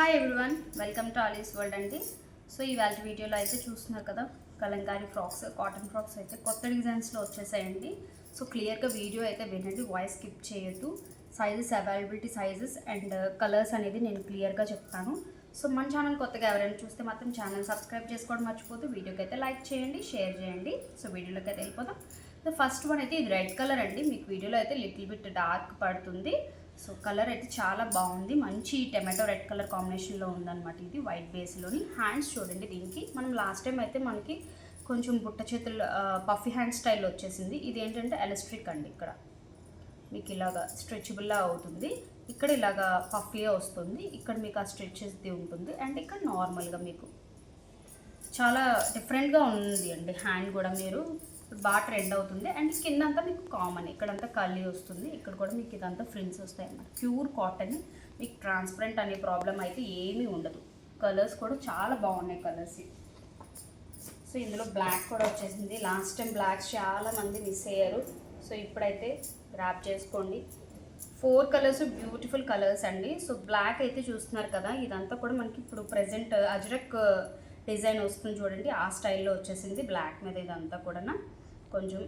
Hi everyone, welcome to Ali's world అండి. So ఇవాళ వీడియోలో అయితే చూస్తున్నారు కదా, కలంకారీ ఫ్రాక్స్, కాటన్ ఫ్రాక్స్ అయితే కొత్త డిజైన్స్లో వచ్చేసాయండి. సో క్లియర్గా వీడియో అయితే వినండి, వాయిస్ స్కిప్ చేయొద్దు. Sizes, availability sizes and colours అనేది నేను క్లియర్గా చెప్తాను. సో మన ఛానల్ కొత్తగా ఎవరైనా చూస్తే మాత్రం ఛానల్ సబ్స్క్రైబ్ చేసుకోవడం మర్చిపోతూ వీడియోకి అయితే లైక్ చేయండి, షేర్ చేయండి. సో వీడియోలోకి అయితే వెళ్ళిపోతాం. సో ఫస్ట్ వన్ అయితే ఇది రెడ్ కలర్ అండి. మీకు వీడియోలో అయితే లిటిల్ బిట్ డార్క్ పడుతుంది. సో కలర్ అయితే చాలా బాగుంది, మంచి టమాటో రెడ్ కలర్ కాంబినేషన్లో ఉందన్నమాట. ఇది వైట్ బేస్లోని. హ్యాండ్స్ చూడండి, దీనికి మనం లాస్ట్ టైం అయితే మనకి కొంచెం బుట్ట చేతులు పఫీ హ్యాండ్ స్టైల్ వచ్చేసింది. ఇది ఏంటంటే ఎలాస్టిక్ అండి. ఇక్కడ మీకు ఇలాగా స్ట్రెచబుల్లా అవుతుంది, ఇక్కడ ఇలాగా పఫీగా వస్తుంది, ఇక్కడ మీకు ఆ స్ట్రెచెస్ది ఉంటుంది. అండ్ ఇక్కడ నార్మల్గా మీకు చాలా డిఫరెంట్గా ఉంది అండి. హ్యాండ్ కూడా మీరు బాగా ట్రెండ్ అవుతుంది. అండ్ కింద అంతా మీకు కామన్, ఇక్కడంతా కళ్ళీ వస్తుంది, ఇక్కడ కూడా మీకు ఇదంతా ఫ్రిల్స్ వస్తాయి అన్నమాట. ప్యూర్ కాటన్, మీకు ట్రాన్స్పరెంట్ అనే ప్రాబ్లం అయితే ఏమీ ఉండదు. కలర్స్ కూడా చాలా బాగున్నాయి కలర్స్. సో ఇందులో బ్లాక్ కూడా వచ్చేసింది. లాస్ట్ టైం బ్లాక్స్ చాలామంది మిస్ అయ్యారు. సో ఇప్పుడైతే గ్రాప్ చేసుకోండి. 4 కలర్స్ బ్యూటిఫుల్ కలర్స్ అండి. సో బ్లాక్ అయితే చూస్తున్నారు కదా, ఇదంతా కూడా మనకి ఇప్పుడు ప్రజెంట్ అజ్రక్ డిజైన్ వస్తుంది చూడండి, ఆ స్టైల్లో వచ్చేసింది. బ్లాక్ మీద ఇదంతా కూడా కొంచెం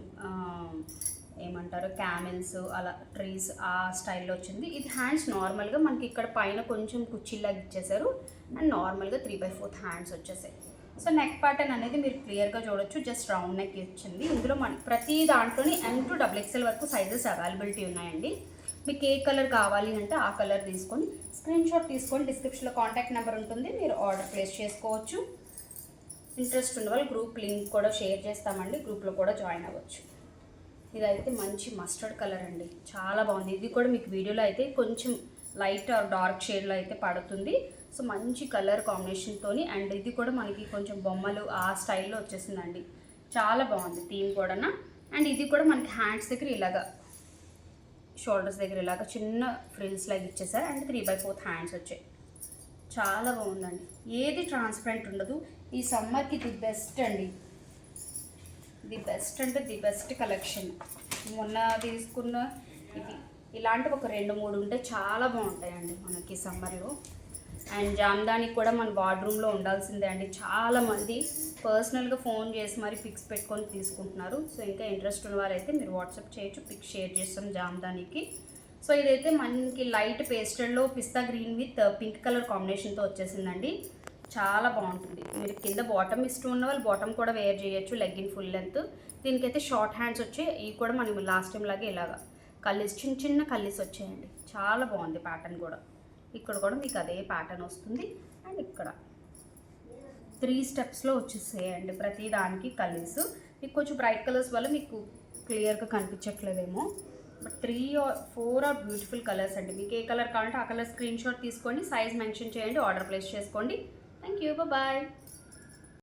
ఏమంటారు, క్యామెల్స్ అలా ట్రీస్ ఆ స్టైల్లో వచ్చింది. ఇది హ్యాండ్స్ నార్మల్గా మనకి ఇక్కడ పైన కొంచెం కుచ్చిల్లాగా ఇచ్చేసారు. అండ్ నార్మల్గా 3/4 హ్యాండ్స్ వచ్చేసాయి. సో నెక్ ప్యాటర్న్ అనేది మీరు క్లియర్గా చూడొచ్చు, జస్ట్ రౌండ్ నెక్ ఇచ్చింది. ఇందులో మన ప్రతి దాంట్లోని M to XXL వరకు సైజెస్ అవైలబిలిటీ ఉన్నాయండి. మీకు ఏ కలర్ కావాలి అంటే ఆ కలర్ తీసుకొని స్క్రీన్ షాట్ తీసుకొని డిస్క్రిప్షన్లో కాంటాక్ట్ నెంబర్ ఉంటుంది, మీరు ఆర్డర్ ప్లేస్ చేసుకోవచ్చు. ఇంట్రెస్ట్ ఉన్న వాళ్ళు గ్రూప్ లింక్ కూడా షేర్ చేస్తామండి, గ్రూప్లో కూడా జాయిన్ అవ్వచ్చు. ఇదైతే మంచి మస్టర్డ్ కలర్ అండి, చాలా బాగుంది. ఇది కూడా మీకు వీడియోలో అయితే కొంచెం లైట్ ఆర్ డార్క్ షేడ్లో అయితే పడుతుంది. సో మంచి కలర్ కాంబినేషన్తోని. అండ్ ఇది కూడా మనకి కొంచెం బొమ్మలు ఆ స్టైల్లో వచ్చేసిందండి, చాలా బాగుంది థీమ్ కూడా. అండ్ ఇది కూడా మనకి హ్యాండ్స్ దగ్గర ఇలాగా, షోల్డర్స్ దగ్గర ఇలాగా చిన్న ఫ్రిల్స్ లాగా ఇచ్చేసారు. అండ్ 3/4 హ్యాండ్స్ వచ్చాయి, చాలా బాగుందండి. ఏది ట్రాన్స్పరెంట్ ఉండదు. ఈ సమ్మర్కి ది బెస్ట్ అండి, ది బెస్ట్ అంటే ది బెస్ట్ కలెక్షన్. మొన్న తీసుకున్న ఇది ఇలాంటివి ఒక 2-3 ఉంటే చాలా బాగుంటాయండి మనకి సమ్మర్లో. అండ్ జామ్దానికి కూడా మన వార్డ్రూమ్లో ఉండాల్సిందే అండి. చాలామంది పర్సనల్గా ఫోన్ చేసి మరి పిక్స్ పెట్టుకొని తీసుకుంటున్నారు. సో ఇంకా ఇంట్రెస్ట్ ఉన్న వాళ్ళైతే మీరు వాట్సాప్ చేయొచ్చు, పిక్స్ షేర్ చేస్తాం జామ్దానికి. సో ఇదైతే మనకి లైట్ పేస్టల్లో pista green with pink colour కాంబినేషన్తో వచ్చేసిందండి, చాలా బాగుంటుంది. మీరు కింద బాటమ్ ఇష్టం ఉన్న వాళ్ళు బాటమ్ కూడా వేర్ చేయొచ్చు, లెగ్గిన్ ఫుల్ లెంత్. దీనికైతే షార్ట్ హ్యాండ్స్ వచ్చాయి. ఇవి కూడా మనం లాస్ట్ టైం లాగే ఇలాగా కల్లీస్, చిన్న చిన్న కల్లీస్ వచ్చాయండి, చాలా బాగుంది ప్యాటర్న్ కూడా. ఇక్కడ కూడా మీకు అదే ప్యాటర్న్ వస్తుంది. అండ్ ఇక్కడ 3 స్టెప్స్లో వచ్చేసేయండి ప్రతి దానికి కల్లీస్. మీకు కొంచెం బ్రైట్ కలర్స్ వల్ల మీకు క్లియర్గా కనిపించట్లేదేమో, but 3 or 4 are beautiful colours అండి. మీకు ఏ కలర్ కావాలంటే ఆ కలర్ స్క్రీన్ షాట్ తీసుకోండి, సైజ్ మెన్షన్ చేయండి, ఆర్డర్ ప్లేస్ చేసుకోండి. Thank you, bye.